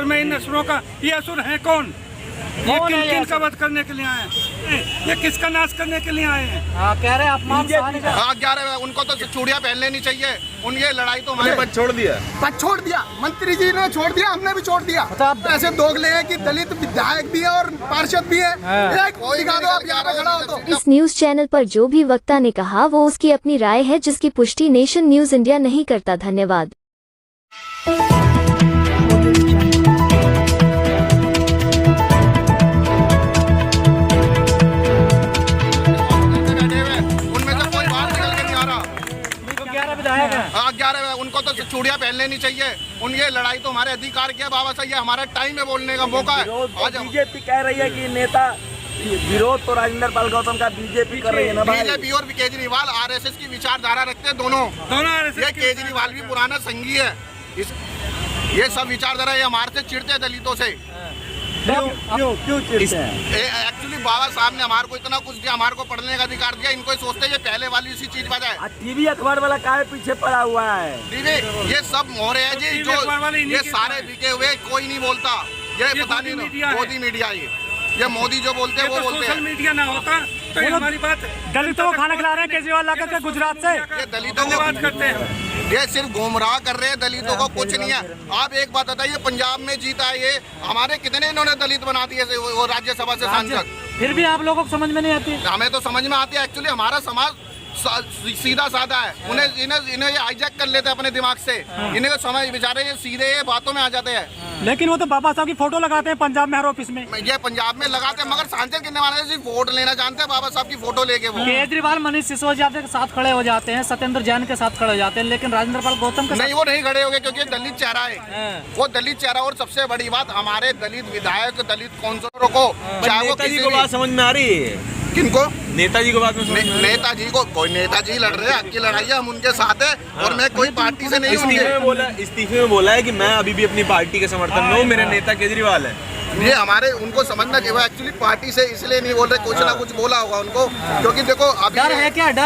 और मैं इन असुरों का, ये असुर है कौन? ये किन का वध करने के लिए आए हैं? ये किसका नाश करने के लिए आए हैं? कह रहे हैं उनको तो चूड़ियाँ पहन लेनी चाहिए। उनकी लड़ाई तो हमारे पद छोड़ दिया मंत्री जी ने छोड़ दिया, हमने भी छोड़ दिया। ऐसे दोगले हैं कि दलित विधायक भी है और पार्षद भी है। दिखा दो आप यहाँ पे खड़ा हो तो। इस न्यूज चैनल पर जो भी वक्ता ने कहा वो उसकी अपनी राय है, जिसकी पुष्टि नेशन न्यूज इंडिया नहीं करता। धन्यवाद। हाँ 11 उनको तो चूड़ियाँ पहन लेनी चाहिए। उनकी लड़ाई तो हमारे अधिकार की है बाबा साहब, ये हमारा टाइम है बोलने का मौका है। बीजेपी कह रही है कि नेता विरोध तो राजेंद्र पाल गौतम का बीजेपी कर रही है ना भाई। बीजेपी और केजरीवाल आरएसएस की विचारधारा रखते हैं दोनों। ये केजरीवाल भी पुराना संघी है। ये सब विचारधारा ये हमारे से चिढ़ते हैं दलितों से। क्यों चिढ़ते हैं? एक्चुअली बाबा साहब ने हमारे को इतना कुछ दिया, हमारे को पढ़ने का अधिकार दिया। इनको सोचते ये पहले वाली इसी चीज बजाय टीवी अखबार वाला काहे पीछे पड़ा हुआ है? टीवी ये सब हो रहे हैं जी, जो ये सारे बिके हुए, कोई नहीं बोलता। ये पता नहीं मोदी मीडिया, ये मोदी जो बोलते हैं वो बोलते हैं। सोशल मीडिया ना होता तो हमारी बात। दलितों को खाना खिला रहे हैं केजरीवाल लाकर के गुजरात से। ये दलितों को बात करते हैं, ये सिर्फ गुमराह कर रहे हैं दलितों को, कुछ नहीं है। आप एक बात बताइए, पंजाब में जीता है ये, हमारे कितने इन्होंने दलित बना दिए वो राज्यसभा से सांसद। फिर भी आप लोगों को समझ में नहीं आती? हमें तो समझ में आती है। एक्चुअली हमारा समाज सीधा साधा है। इन्हें ये हाईजैक कर लेते हैं अपने दिमाग से। इन्हें को समझ बेचारे ये सीधे ये बातों में आ जाते हैं। लेकिन वो तो बाबा साहब की फोटो लगाते हैं पंजाब में हर ऑफिस में। ये पंजाब में लगाते हैं, मगर सांसद कितने वाले सिर्फ वोट लेना जानते हैं बाबा साहब की फोटो लेके। वो केजरीवाल मनीष सिसोदिया के साथ खड़े हो जाते हैं, सत्येंद्र जैन के साथ खड़े हो जाते हैं, लेकिन राजेंद्र पाल गौतम के नहीं, वो नहीं खड़े हो गए क्योंकि दलित चेहरा है। वो दलित चेहरा। और सबसे बड़ी बात, हमारे दलित विधायक, दलित काउंसिलरों को, चाहे वो किसी बात समझ में आ रही है। किनको? नेताजी को बात में नेताजी को, कोई नेताजी लड़ रहे हैं, आपकी लड़ाई है, हम उनके साथ है। और मैं कोई पार्टी से नहीं हूँ। इस्तीफे में बोला है कि मैं अभी भी अपनी पार्टी के समर्थन में हूँ, मेरा नेता केजरीवाल है। ये हमारे उनको समझना चाहिए। एक्चुअली पार्टी से इसलिए नहीं बोल रहे, कुछ ना कुछ बोला होगा उनको, क्योंकि देखो अभी डर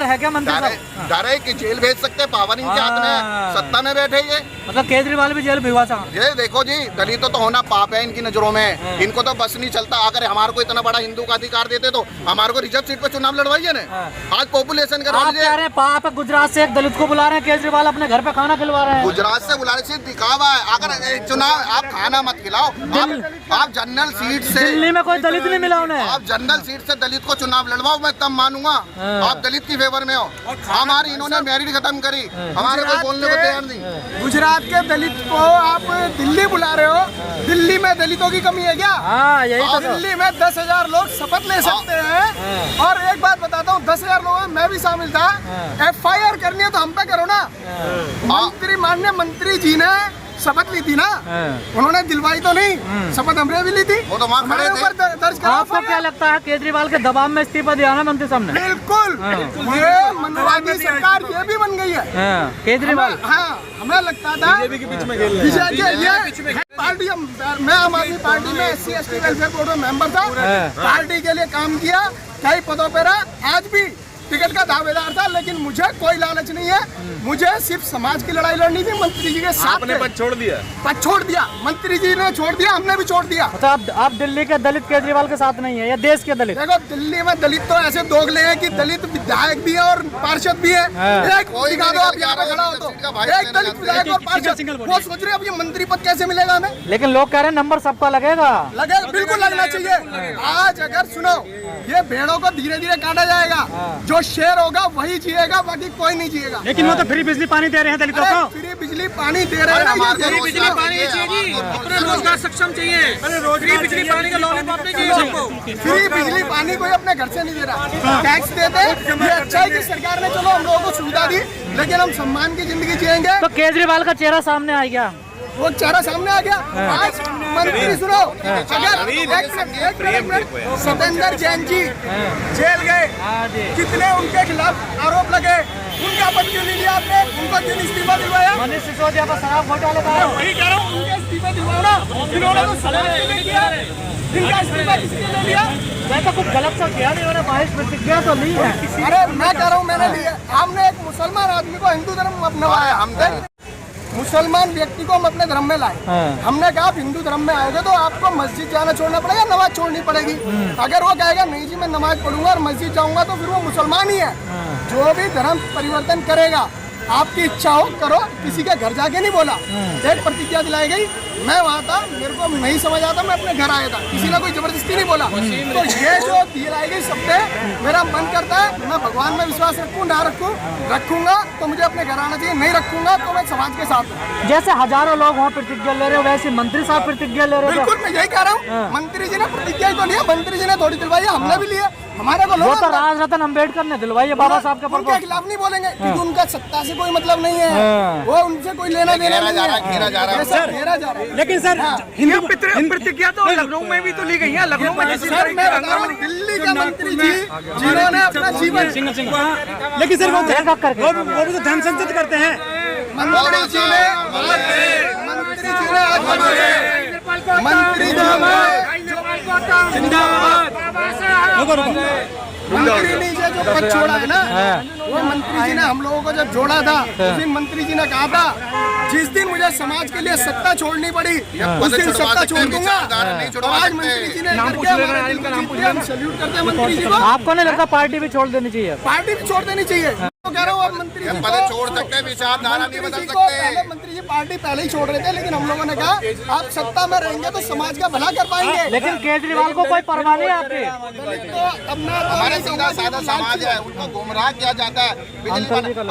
है क्या मंत्री साहब? डर है कि जेल भेज सकते हैं, पावर इनके हाथ में है, सत्ता में बैठे ये। मतलब केजरीवाल भी जेल भिजवा सकते? ये देखो जी, दलितों तो होना पाप है इनकी नजरों में। इनको तो बस नहीं चलता। अगर हमारे को इतना बड़ा हिंदू का अधिकार देते तो हमारे को रिजर्व सीट पे चुनाव लड़वाइए ना। आज पॉपुलेशन का पाप, गुजरात से एक दलित को बुला रहे हैं केजरीवाल, अपने घर पे खाना खिलवा रहे हैं। गुजरात से बुलाने से दिखावा है। अगर चुनाव आप खाना मत खिलाओ, आप जनरल सीट से, दिल्ली में कोई दलित नहीं मिला उन्हें, आप जनरल सीट से दलित को चुनाव लड़वाओ, मैं तब मानूंगा आप दलित की फेवर में हो। हमारी इन्होंने मैरिट खत्म करी, हमारे को बोलने को तैयार नहीं। गुजरात के दलित को आप दिल्ली बुला रहे हो? दिल्ली में दलितों की कमी है क्या? यही तो। दिल्ली में 10,000 लोग शपथ ले सकते हैं। और एक बात बताता हूँ, 10,000 लोगों में मैं भी शामिल था। FIR करनी है तो हम पे करो ना। माननीय मंत्री जी ने शपथ ली थी ना, उन्होंने दिलवाई तो नहीं, शपथ हमने भी ली थी। वो तो वहाँ खड़े थे। दर्ज करो। आपको क्या लगता है केजरीवाल के दबाव में इस्तीफा दिया ना मंत्री साहब ने? बिल्कुल। ये मनवादी सरकार ये भी बन गई है केजरीवाल। हाँ, हमें लगता था बीजेपी के बीच में खेल रहे हैं। पार्टी, मैं आम आदमी पार्टी में SC ST वेलफेयर बोर्ड में मेंबर था। पार्टी के लिए काम किया, कई पदों पर रहा, आज भी टिकट का दावेदार था। लेकिन मुझे कोई लालच नहीं है, मुझे सिर्फ समाज की लड़ाई लड़नी थी। मंत्री जी के साथ आपने पद छोड़ दिया मंत्री जी ने छोड़ दिया, हमने भी छोड़ दिया। तो आप दिल्ली के दलित केजरीवाल के साथ नहीं है या देश के दलित? देखो, दिल्ली में दलित तो ऐसे दोगले हैं कि दलित विधायक भी है और पार्षद भी है। एक दिखा दो आप यहाँ पे खड़ा हो तो, एक दलित विधायक और पार्षद। वो सोच रहे अब ये मंत्री पद कैसे मिलेगा हमें? लेकिन लोग कह रहे हैं नंबर सबका लगेगा। बिल्कुल लगना चाहिए। आज अगर सुनो, ये भेड़ों को धीरे धीरे काटा जाएगा, जो शेर होगा वही जिएगा, बाकी कोई नहीं जिएगा। लेकिन वो तो फ्री बिजली पानी दे रहे हैं दलितों को। फ्री बिजली पानी दे रहे हैं, फ्री बिजली पानी चाहिए, अपने रोजगार सक्षम चाहिए। फ्री बिजली पानी का लॉलीपॉप नहीं चाहिए सबको। फ्री बिजली पानी कोई अपने घर से नहीं दे रहा, टैक्स देते। ये अच्छा है कि सरकार ने चलो हम लोगों को सुविधा दी, लेकिन हम सम्मान की जिंदगी जिएंगे। तो केजरीवाल का चेहरा सामने आ गया, वो चेहरा सामने आ गया। आज मंत्री सुनो, अगर एक मिनट, सत्येंद्र जैन जी जेल गए, कितने उनके खिलाफ आरोप लगे, उनका पद क्यों नहीं लिया आपने? उनको क्यों इस्तीफा दिलवाया? मनीष सिसोदिया पर शराब घोटाले का वही कह रहा हूँ, उनके इस्तीफा दिलवाओ ना। इन्होंने तो सलाह नहीं किया, इनका इस्तीफा किसने ले लिया? मैं तो कुछ गलत सा किया नहीं, उन्होंने बाहिश प्रतिज्ञा तो ली है। अरे मैं कह रहा हूँ मैंने लिया। हमने एक मुसलमान आदमी को हिंदू धर्म अपनाया। मुसलमान व्यक्ति को हम अपने धर्म में लाए। हमने कहा आप हिंदू धर्म में आओगे तो आपको मस्जिद जाना छोड़ना पड़ेगा, नमाज छोड़नी पड़ेगी। अगर वो कहेगा नहीं जी मैं नमाज पढ़ूंगा और मस्जिद जाऊंगा तो फिर वो मुसलमान ही है। जो भी धर्म परिवर्तन करेगा आपकी इच्छा हो करो, किसी के घर जाके नहीं बोला। एक प्रतिज्ञा दिलाई गई, मैं वहाँ था, मेरे को नहीं समझ आता, मैं अपने घर आया था, किसी ने कोई जबरदस्ती नहीं बोला। तो ये जो दिलाई गई सबसे मेरा मन करता है मैं भगवान में विश्वास रखूँ ना रखूँ, रखूंगा तो मुझे अपने घर आना चाहिए, नहीं रखूंगा तो मैं समाज के साथ हूँ। जैसे हजारों लोग वहाँ प्रतिज्ञा ले रहे हो वैसे मंत्री साहब प्रतिज्ञा ले रहे हो। बिल्कुल मैं यही कह रहा हूँ, मंत्री जी ने प्रतिज्ञा तो लिया, मंत्री जी ने थोड़ी दिलवाई, हमने भी लिया। हमारे को वो तो राज रतन अम्बेडकर ने दिलवाई है बाबा साहब का उनके खिलाफ नहीं बोलेंगे क्योंकि उनका सत्ता से कोई मतलब नहीं है, वो उनसे कोई लेना देना नहीं है, घेरा जा रहा है। लेकिन सर हिंदू प्रतिज्ञा तो लखनऊ में भी तो ली गई है। लखनऊ में सर मैं बता रहा हूँ दिल्ली के मंत्री जी जिन्होंने अपना जीवन, लेकिन सर वो भी तो धन संचित करते हैं। मंत्री जी ने मंत्री ने जो पद छोड़ा है ना, वो मंत्री जी ने हम लोगों को जब जोड़ा था उस दिन मंत्री जी ने कहा था जिस दिन मुझे समाज के लिए सत्ता छोड़नी पड़ी उस दिन सत्ता छोड़ दूंगा। तो आज मंत्री जी ने करके हमारे दिल को जीत लिया, हम सैल्यूट करते हैं मंत्री जी को। आपको नहीं लगता पार्टी भी छोड़ देनी चाहिए? पार्टी भी छोड़ देनी चाहिए, तो कह रहा हूँ अब मंत्री जी पद छोड़ सकते हैं, विचारधारा नहीं बदल सकते। पहले मंत्री जी पार्टी पहले ही छोड़ रहे थे, लेकिन हम लोगों ने कहा आप सत्ता में रहेंगे तो समाज का भला कर पाएंगे। लेकिन केजरीवाल को कोई परवाह नहीं है आपकी? हमारे सीधा साधा समाज है, उनको गुमराह किया जाता है।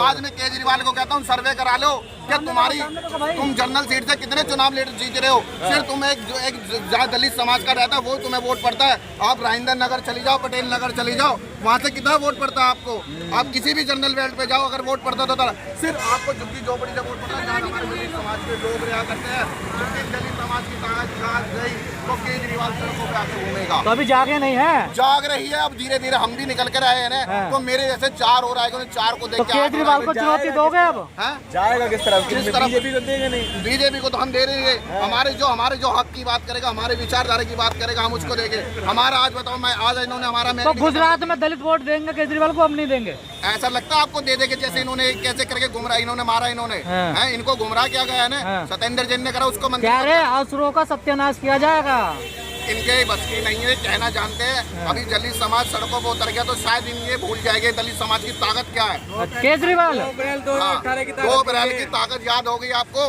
आज मैं केजरीवाल को कहता हूँ सर्वे करा लो, क्या तुम जनरल सीट से कितने चुनाव लड़ जीत रहे हो? सिर्फ तुम एक दलित समाज का रहता है वो तुम्हें वोट पड़ता है। आप राजेंद्र नगर चली जाओ, पटेल नगर चली जाओ, वहाँ से कितना वोट पड़ता है आपको? आप किसी भी जनरल बेल्ट पे जाओ, अगर वोट पड़ता तो सिर्फ आपको झुग्गी झोपड़ी से वोट पड़ता है। जहाँ हमारे दलित समाज के लोग रहा करते हैं, दलित समाज की ताकत गई तो केजरीवाल सड़कों पे आके घूमेगा। तो अभी जागे नहीं है? जाग रही है, अब धीरे धीरे हम भी निकल कर आए हैं। तो मेरे जैसे 4 और आएगा, 4 को देख तो केजरीवाल को चुनौती दोगे अब? जाएगा किस तरफ? बीजेपी को देंगे नहीं, बीजेपी को तो हम दे रहे हैं। हमारे जो हक की बात करेगा, हमारे विचारधारा की बात करेगा, हम उसको देंगे। हमारा आज बताओ, मैं आज इन्होंने हमारा तो गुजरात में दलित वोट देंगे केजरीवाल को, हम नहीं देंगे? ऐसा लगता है आपको दे देंगे? जैसे इन्होंने कैसे करके गुमराह इन्होंने मारा, इन्होंने इनको गुमराह किया गया है ना, सत्येंद्र जैन ने करा उसको मंत्री। कह रहे असुरों का सत्यानाश किया जाएगा। इनके बस की नहीं है, कहना जानते हैं। अभी दलित समाज सड़कों पर उतर गया तो शायद ये भूल जाएंगे दलित समाज की ताकत क्या है। केजरीवाल 2 अप्रैल की ताकत याद हो गई आपको,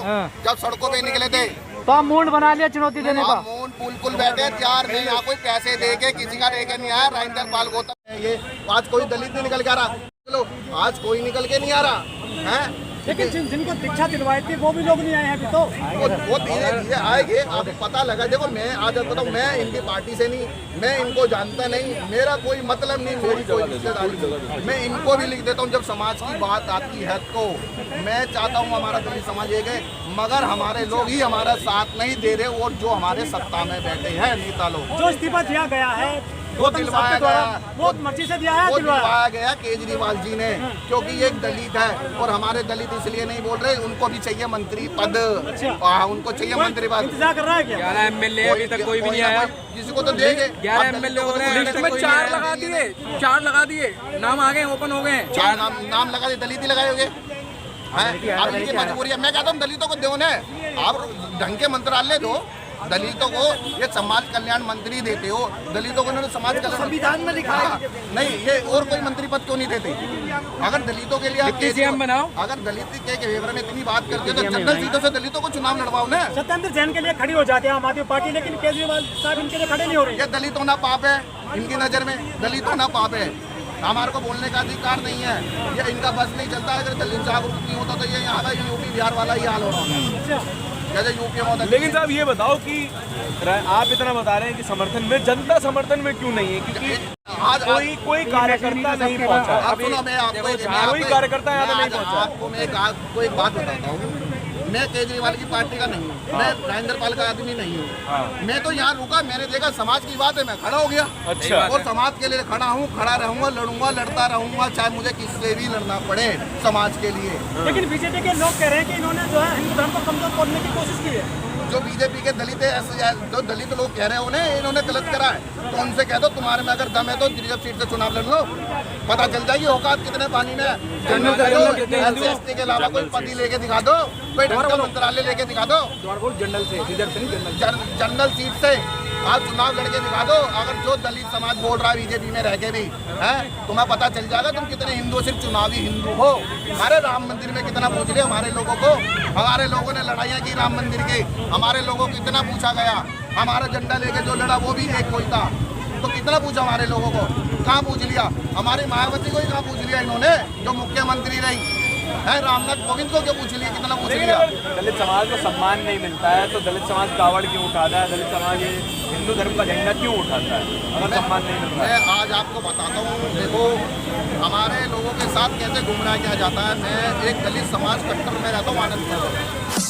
जब सड़कों पे निकले थे। तो हम मूड बना लिया चुनौती देने का। मूड पुल बैठे तैयार नहीं, यहाँ कोई पैसे देके किसी का लेके नहीं आया। राजेंद्र पाल गौतम ये आज कोई दलित नहीं निकल के आ रहा, चलो आज कोई निकल के नहीं आ रहा है। लेकिन जिनको दीक्षा दिलवाई थी वो भी लोग नहीं आए हैं अभी तो। वो धीरे धीरे आएंगे, आपको पता लगा। देखो मैं आज बताऊँ, मैं इनकी पार्टी से नहीं, मैं इनको जानता नहीं, मेरा कोई मतलब नहीं, मेरी कोई रिश्तेदारी नहीं। मैं इनको भी लिख देता हूँ जब समाज की बात आती है तो। मैं चाहता हूँ हमारा दलित समाज एक है, मगर हमारे लोग ही हमारा साथ नहीं दे रहे। और जो हमारे सत्ता में बैठे हैं नेता लोग, जो इस्तीफा दिया गया है वो दिलवाया गया, वो मर्जी से दिया है, वो दिलवाया गया केजरीवाल जी ने, क्योंकि ये एक दलित है। और हमारे दलित इसलिए नहीं बोल रहे, उनको भी चाहिए मंत्री पद। उनको चाहिए मंत्री पद। इंतजार कर रहा है क्या? 11 MLA अभी तक कोई भी नहीं आया। किसी को तो देंगे। 11 MLA हो रहे हैं, लिस्ट में 4 लगा दिए, नाम आ गए, ओपन हो गए। 4 नाम लगा दिए, दलित ही लगाए होंगे। अब इनकी मजबूरी है। मैं कहता हूँ दलितों को दो ने, आप ढंग के मंत्रालय दो दलितों को। ये समाज कल्याण मंत्री देते हो, दलितों को इन्होंने समाज कल्याण संविधान में लिखा है नहीं, ये और कोई मंत्री पद क्यों नहीं देते? अगर दलितों के लिए आप CM बनाओ। अगर दलित के फेवर में इतनी बात करते हो तो जनरल सीटों से दलितों को चुनाव लड़वाओ ना। सत्येंद्र जैन के लिए खड़ी हो जाती है आम आदमी पार्टी, लेकिन केजरीवाल साहब इनके लिए खड़े नहीं हो रहे। ये दलित होना पाप है इनकी नजर में, दलित होना पाप है। हमारे को बोलने का अधिकार नहीं है, ये इनका बस नहीं चलता। अगर दलित जागरूक नहीं होता तो ये यहाँ का यूपी बिहार वाला ही हाल हो रहा है जैसे यूपी में होता। लेकिन साहब ये बताओ कि आप इतना बता रहे हैं कि समर्थन में, जनता समर्थन में क्यों नहीं है? क्योंकि कोई कार्यकर्ता नहीं पहुंचा। आप सुनो, मैं आपको कोई कार्यकर्ता यहाँ नहीं पहुंचा। आपको मैं आपको एक बात बताता हूँ, मैं केजरीवाल की पार्टी का नहीं हूँ, मैं राजेंद्र पाल का आदमी नहीं हूँ। मैं तो यहाँ रुका, मैंने देखा समाज की बात है, मैं खड़ा हो गया। अच्छा। और समाज के लिए खड़ा हूँ, खड़ा रहूंगा, लड़ूंगा, लड़ता रहूंगा, चाहे मुझे किससे भी लड़ना पड़े समाज के लिए। लेकिन बीजेपी के लोग कह रहे हैं कि इन्होंने जो है हिंदू धर्म को कमजोर करने की कोशिश की है। जो बीजेपी के दलित जो दलित लोग कह रहे हैं उन्हें इन्होंने गलत करा है, तो उनसे कह दो तुम्हारे में अगर दम है तो रिजर्व सीट से चुनाव लड़ लो, पता चल जाएगी औकात कितने पानी में है। SC के अलावा कोई पति लेके दिखा दो, कोई ढंग का मंत्रालय लेके दिखा दो, जनरल से रिजर्व से नहीं जनरल सीट से आज चुनाव लड़के दिखा दो। अगर जो दलित समाज बोल रहा है बीजेपी में रह के भी है, तुम्हें पता चल जाएगा तुम कितने हिंदू, सिर्फ चुनावी हिंदू हो। हमारे राम मंदिर में कितना पूछ लिया हमारे लोगों को, हमारे लोगों ने लड़ाइयाँ की राम मंदिर की, हमारे लोगों को कितना पूछा गया, हमारा झंडा लेके जो लड़ा वो भी एक कोई था, तो कितना पूछा हमारे लोगों को, कहाँ पूछ लिया, हमारी मायावती को ही कहाँ पूछ लिया इन्होंने जो मुख्यमंत्री रही है, रामनाथ कोविंद को क्यों पूछ लिया, कितना पूछ लिया। दलित समाज को सम्मान नहीं मिलता है तो दलित समाज कावड़ क्यों उठाता है, दलित समाज ये हिंदू धर्म का झंडा क्यों उठाता है अगर सम्मान नहीं मिलता है? मैं आज आपको बताता हूँ, देखो हमारे लोगों के साथ कैसे गुमराह किया जाता है। मैं एक दलित समाज कट्टर में रहता हूँ आनंदपुर।